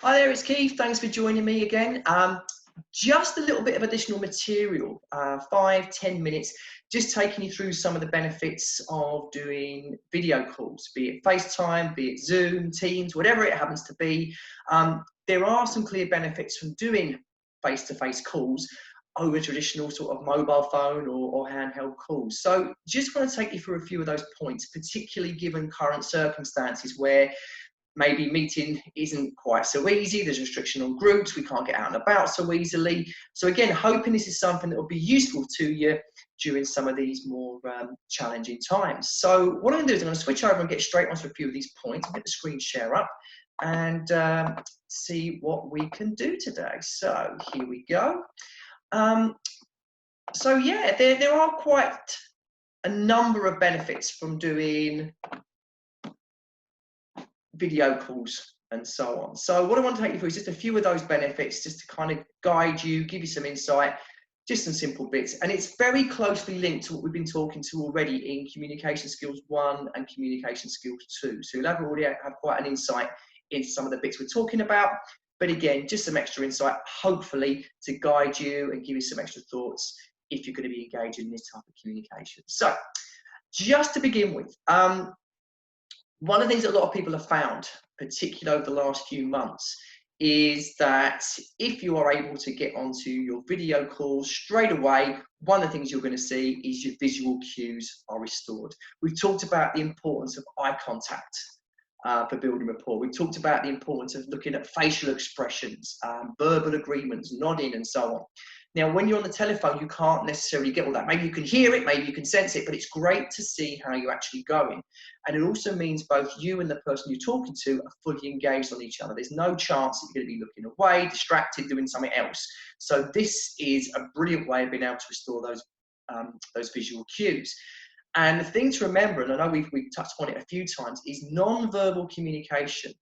Hi there, it's Keith. Thanks for joining me again. Just a little bit of additional material, 5–10 minutes, just taking you through some of the benefits of doing video calls, be it FaceTime, be it Zoom, Teams, whatever it happens to be. There are some clear benefits from doing face-to-face calls over traditional sort of mobile phone or handheld calls. So just want to take you through a few of those points, particularly given current circumstances where maybe meeting isn't quite so easy, there's restriction on groups, we can't get out and about so easily. So again, hoping this is something that will be useful to you during some of these more challenging times. So what I'm going to do is I'm going to switch over and get straight onto a few of these points. I'll get the screen share up and see what we can do today. So here we go. So yeah, there are quite a number of benefits from doing video calls and so on. So what I want to take you through is just a few of those benefits, just to kind of guide you, give you some insight, just some simple bits. And it's very closely linked to what we've been talking to already in Communication Skills 1 and Communication Skills 2. So you'll already have quite an insight into some of the bits we're talking about. But again, just some extra insight, hopefully, to guide you and give you some extra thoughts if you're going to be engaging in this type of communication. So just to begin with, one of the things that a lot of people have found, particularly over the last few months, is that if you are able to get onto your video calls straight away, one of the things you're going to see is your visual cues are restored. We've talked about the importance of eye contact for building rapport. We've talked about the importance of looking at facial expressions, verbal agreements, nodding, and so on. Now, when you're on the telephone, you can't necessarily get all that. Maybe you can hear it, maybe you can sense it, but it's great to see how you're actually going. And it also means both you and the person you're talking to are fully engaged on each other. There's no chance that you're going to be looking away, distracted, doing something else. So this is a brilliant way of being able to restore those visual cues. And the thing to remember, and I know we've touched on it a few times, is non-verbal communication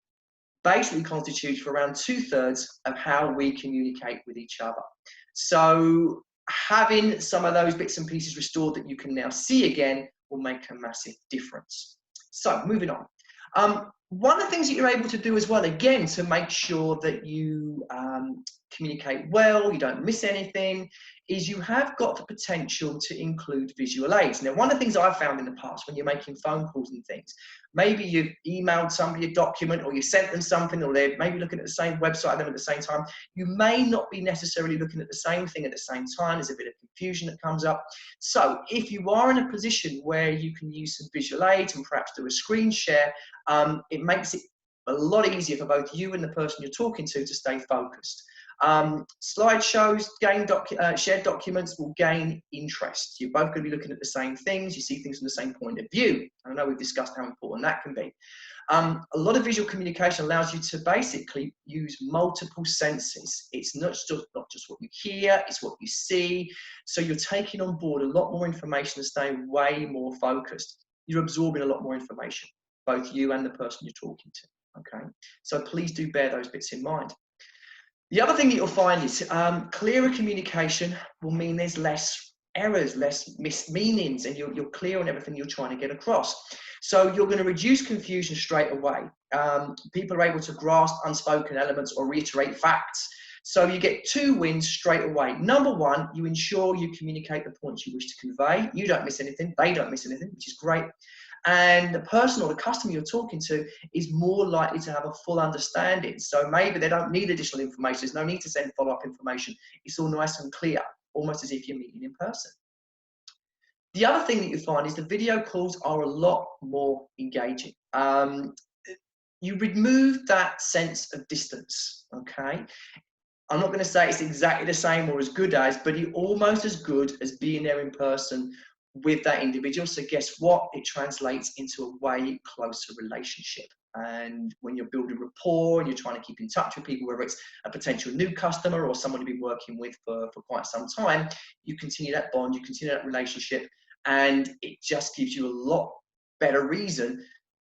basically constitutes for around 2/3 of how we communicate with each other. So having some of those bits and pieces restored that you can now see again will make a massive difference. So moving on. One of the things that you're able to do as well, again, to make sure that you communicate well, you don't miss anything, is you have got the potential to include visual aids. Now, one of the things I've found in the past when you're making phone calls and things, maybe you've emailed somebody a document or you sent them something, or they're maybe looking at the same website at them at the same time. You may not be necessarily looking at the same thing at the same time. There's a bit of confusion that comes up. So if you are in a position where you can use some visual aids and perhaps do a screen share, it makes it a lot easier for both you and the person you're talking to stay focused. Slideshows, shared documents will gain interest. You're both going to be looking at the same things. You see things from the same point of view. I know we've discussed how important that can be. A lot of visual communication allows you to basically use multiple senses. It's not just what you hear, it's what you see. So you're taking on board a lot more information and staying way more focused. You're absorbing a lot more information, both you and the person you're talking to. Okay, so please do bear those bits in mind. The other thing that you'll find is clearer communication will mean there's less errors, less mismeanings, and you're clear on everything you're trying to get across. So you're going to reduce confusion straight away. People are able to grasp unspoken elements or reiterate facts. So you get 2 wins straight away. Number one, you ensure you communicate the points you wish to convey. You don't miss anything, they don't miss anything, which is great. And the person or the customer you're talking to is more likely to have a full understanding. So maybe they don't need additional information. There's no need to send follow-up information. It's all nice and clear, almost as if you're meeting in person. The other thing that you find is the video calls are a lot more engaging. You remove that sense of distance, okay? I'm not going to say it's exactly the same or as good as, but it's almost as good as being there in person with that individual. So guess what? It translates into a way closer relationship. And when you're building rapport and you're trying to keep in touch with people, whether it's a potential new customer or someone you've been working with for quite some time, you continue that bond, you continue that relationship, and it just gives you a lot better reason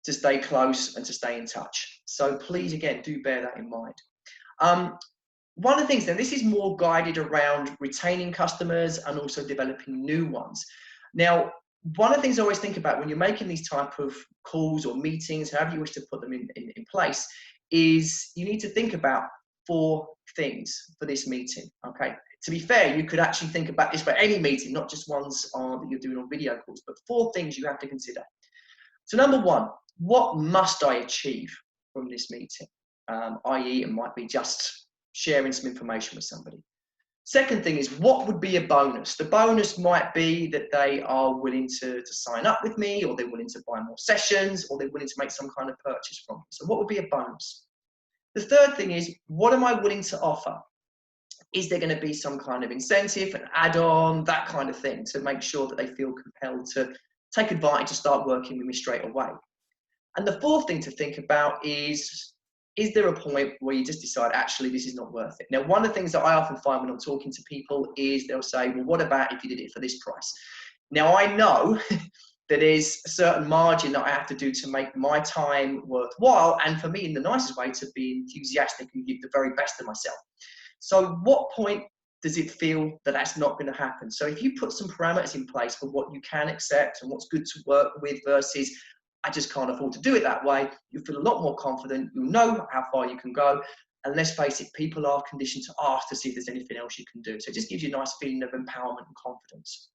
to stay close and to stay in touch. So please, again, do bear that in mind. One of the things, then, this is more guided around retaining customers and also developing new ones. Now, one of the things I always think about when you're making these type of calls or meetings, however you wish to put them in place, is you need to think about 4 things for this meeting, okay? To be fair, you could actually think about this for any meeting, not just ones that you're doing on video calls, but 4 things you have to consider. So number 1, what must I achieve from this meeting? I.e., it might be just sharing some information with somebody. Second thing is, what would be a bonus? The bonus might be that they are willing to sign up with me, or they're willing to buy more sessions, or they're willing to make some kind of purchase from me. So what would be a bonus? The third thing is, what am I willing to offer? Is there going to be some kind of incentive, an add-on, that kind of thing, to make sure that they feel compelled to take advantage and start working with me straight away? And the fourth thing to think about is there a point where you just decide, actually, this is not worth it? Now, one of the things that I often find when I'm talking to people is they'll say, well, what about if you did it for this price? Now, I know that there's a certain margin that I have to do to make my time worthwhile, and for me, in the nicest way, to be enthusiastic and give the very best of myself. So what point does it feel that that's not going to happen? So if you put some parameters in place for what you can accept and what's good to work with versus I just can't afford to do it that way, you'll feel a lot more confident. You'll know how far you can go. And let's face it, people are conditioned to ask to see if there's anything else you can do. So it just gives you a nice feeling of empowerment and confidence.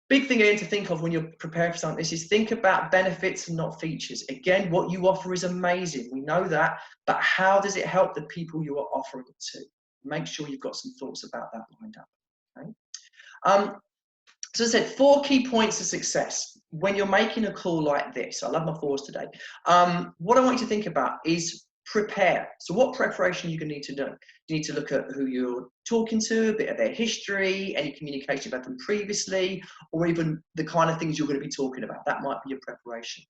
Big thing again to think of when you're preparing for something like this is think about benefits and not features. Again, what you offer is amazing. We know that, but how does it help the people you are offering it to? Make sure you've got some thoughts about that lined up. Okay? So as I said, 4 key points of success when you're making a call like this. I love my 4s today. What I want you to think about is prepare. So what preparation are you going to need to do? You need to look at who you're talking to, a bit of their history, any communication about them previously, or even the kind of things you're going to be talking about. That might be your preparation.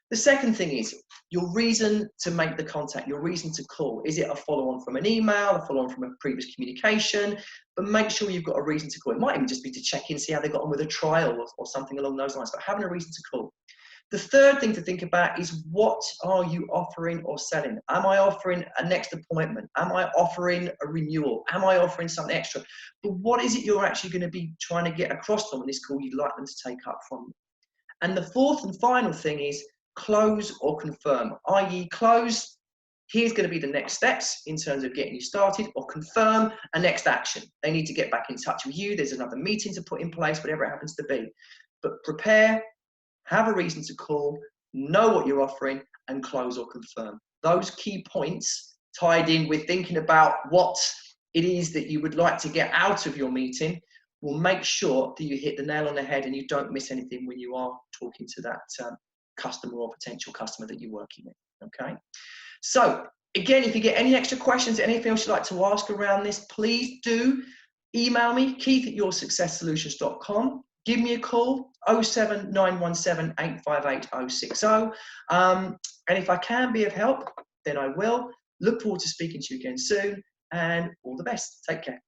The second thing is your reason to make the contact, your reason to call. Is it a follow-on from an email, a follow-on from a previous communication? But make sure you've got a reason to call. It might even just be to check in, see how they got on with a trial or something along those lines, but having a reason to call. The third thing to think about is what are you offering or selling? Am I offering a next appointment? Am I offering a renewal? Am I offering something extra? But what is it you're actually going to be trying to get across to them in this call you'd like them to take up from you? And the fourth and final thing is close or confirm, i.e. close, here's going to be the next steps in terms of getting you started, or confirm a next action. They need to get back in touch with you. There's another meeting to put in place, whatever it happens to be. But prepare, have a reason to call, know what you're offering, and close or confirm. Those key points tied in with thinking about what it is that you would like to get out of your meeting will make sure that you hit the nail on the head and you don't miss anything when you are talking to that customer or potential customer that you're working with, okay? So, again, if you get any extra questions, anything else you'd like to ask around this, please do email me, keith@yoursuccesssolutions.com. Give me a call, 07917 858 060. And if I can be of help, then I will. Look forward to speaking to you again soon, and all the best. Take care.